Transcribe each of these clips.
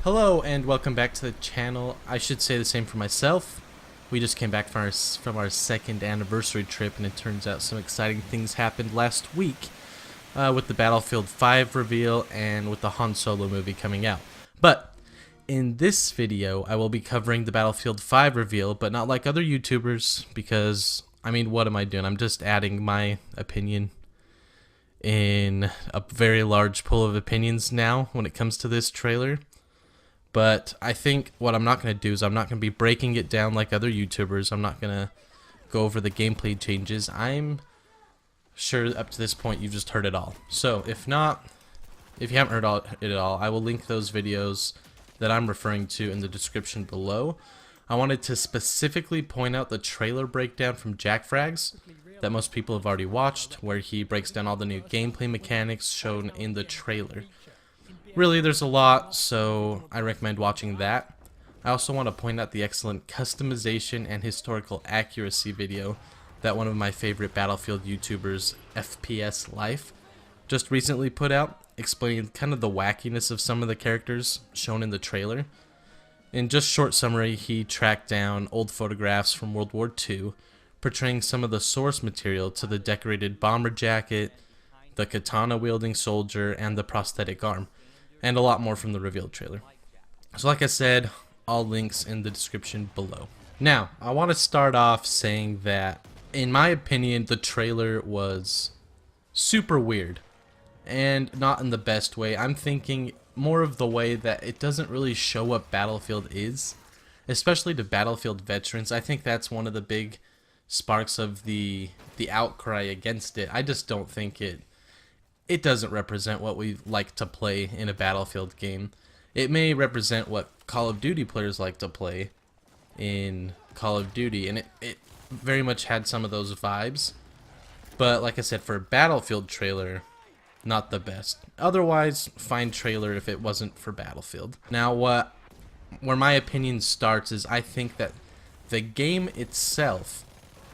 Hello and welcome back to the channel. I should say the same for myself. We just came back from our second anniversary trip, and it turns out some exciting things happened last week with the Battlefield 5 reveal and with the Han Solo movie coming out. But in this video, I will be covering the Battlefield 5 reveal, but not like other YouTubers because, I mean, what am I doing? I'm just adding my opinion in a very large pool of opinions now when it comes to this trailer. But I think what I'm not going to do is I'm not going to be breaking it down like other YouTubers. I'm not going to go over the gameplay changes. I'm sure up to this point you've just heard it all. So if not, if you haven't heard it at all, I will link those videos that I'm referring to in the description below. I wanted to specifically point out the trailer breakdown from JackFrags that most people have already watched, where he breaks down all the new gameplay mechanics shown in the trailer. Really, there's a lot, so I recommend watching that. I also want to point out the excellent customization and historical accuracy video that one of my favorite Battlefield YouTubers, FPS Life, just recently put out, explaining kind of the wackiness of some of the characters shown in the trailer. In just short summary, he tracked down old photographs from World War II, portraying some of the source material to the decorated bomber jacket, the katana-wielding soldier, and the prosthetic arm, and a lot more from the revealed trailer. So like I said, all links in the description below. Now, I want to start off saying that, in my opinion, the trailer was super weird, and not in the best way. I'm thinking more of the way that it doesn't really show what Battlefield is, especially to Battlefield veterans. I think that's one of the big sparks of the outcry against it. I just don't think it doesn't represent what we like to play in a Battlefield game. It may represent what Call of Duty players like to play in Call of Duty, and it very much had some of those vibes. But like I said, for a Battlefield trailer, not the best. Otherwise, fine trailer if it wasn't for Battlefield. Now, where my opinion starts is I think that the game itself,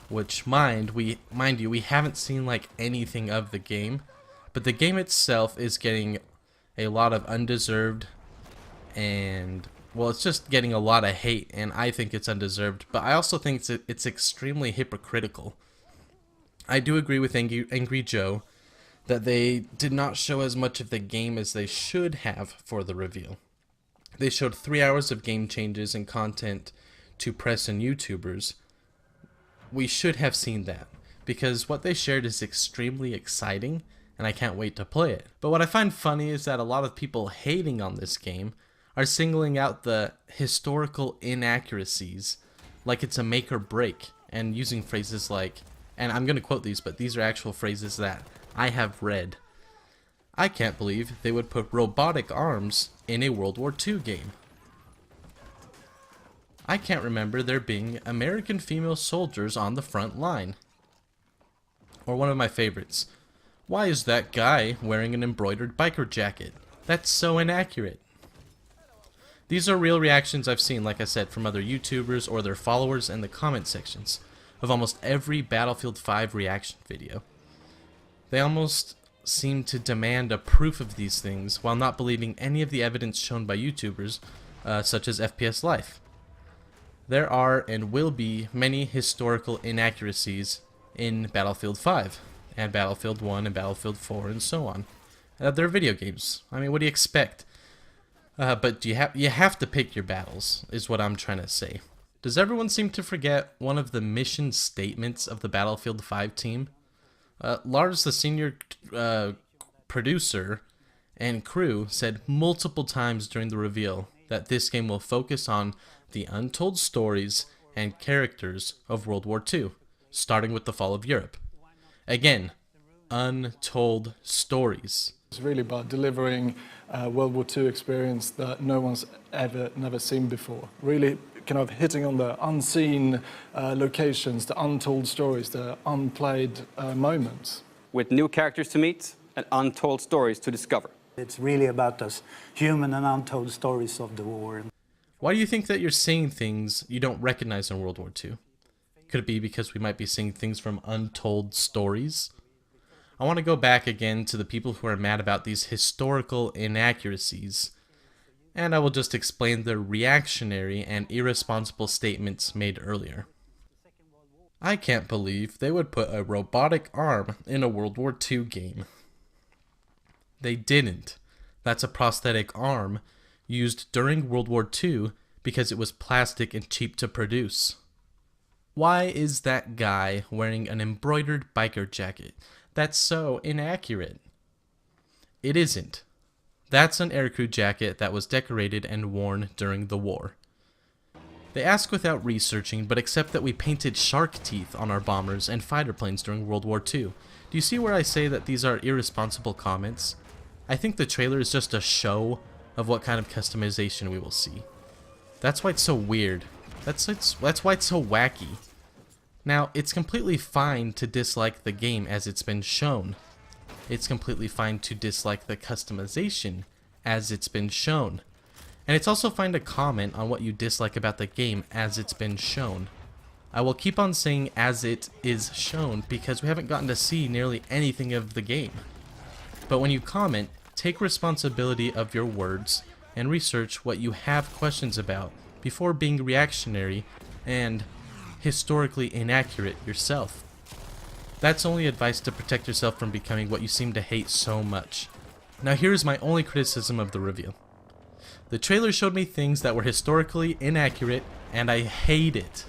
which mind you, we haven't seen like anything of the game, but the game itself is getting a lot of undeserved and, well, it's just getting a lot of hate, and I think it's undeserved, but I also think it's extremely hypocritical. I do agree with Angry Joe that they did not show as much of the game as they should have for the reveal. They showed 3 hours of game changes and content to press and YouTubers. We should have seen that, because what they shared is extremely exciting, and I can't wait to play it. But what I find funny is that a lot of people hating on this game are singling out the historical inaccuracies like it's a make or break, and using phrases like, and I'm going to quote these, but these are actual phrases that I have read. I can't believe they would put robotic arms in a World War II game. I can't remember there being American female soldiers on the front line. Or one of my favorites. Why is that guy wearing an embroidered biker jacket? That's so inaccurate. These are real reactions I've seen, like I said, from other YouTubers or their followers in the comment sections of almost every Battlefield 5 reaction video. They almost seem to demand a proof of these things while not believing any of the evidence shown by YouTubers such as FPS Life. There are and will be many historical inaccuracies in Battlefield 5 and Battlefield 1 and Battlefield 4 and so on. They're video games. I mean, what do you expect? But you have to pick your battles, is what I'm trying to say. Does everyone seem to forget one of the mission statements of the Battlefield 5 team? Lars, the senior producer and crew, said multiple times during the reveal that this game will focus on the untold stories and characters of World War II, starting with the fall of Europe. Again, untold stories. It's really about delivering a World War II experience that no one's never seen before. Really kind of hitting on the unseen locations, the untold stories, the unplayed moments. With new characters to meet and untold stories to discover. It's really about those human and untold stories of the war. Why do you think that you're seeing things you don't recognize in World War II? Could it be because we might be seeing things from untold stories? I want to go back again to the people who are mad about these historical inaccuracies and I will just explain the reactionary and irresponsible statements made earlier. I can't believe they would put a robotic arm in a World War II game. They didn't. That's a prosthetic arm used during World War II because it was plastic and cheap to produce. Why is that guy wearing an embroidered biker jacket? That's so inaccurate. It isn't. That's an aircrew jacket that was decorated and worn during the war. They ask without researching, but accept that we painted shark teeth on our bombers and fighter planes during World War II. Do you see where I say that these are irresponsible comments? I think the trailer is just a show of what kind of customization we will see. That's why it's so weird. That's why it's so wacky. Now, it's completely fine to dislike the game as it's been shown. It's completely fine to dislike the customization as it's been shown. And it's also fine to comment on what you dislike about the game as it's been shown. I will keep on saying as it is shown because we haven't gotten to see nearly anything of the game. But when you comment, take responsibility of your words and research what you have questions about before being reactionary and historically inaccurate yourself. That's only advice to protect yourself from becoming what you seem to hate so much. Now here's my only criticism of the reveal. The trailer showed me things that were historically inaccurate, and I hate it.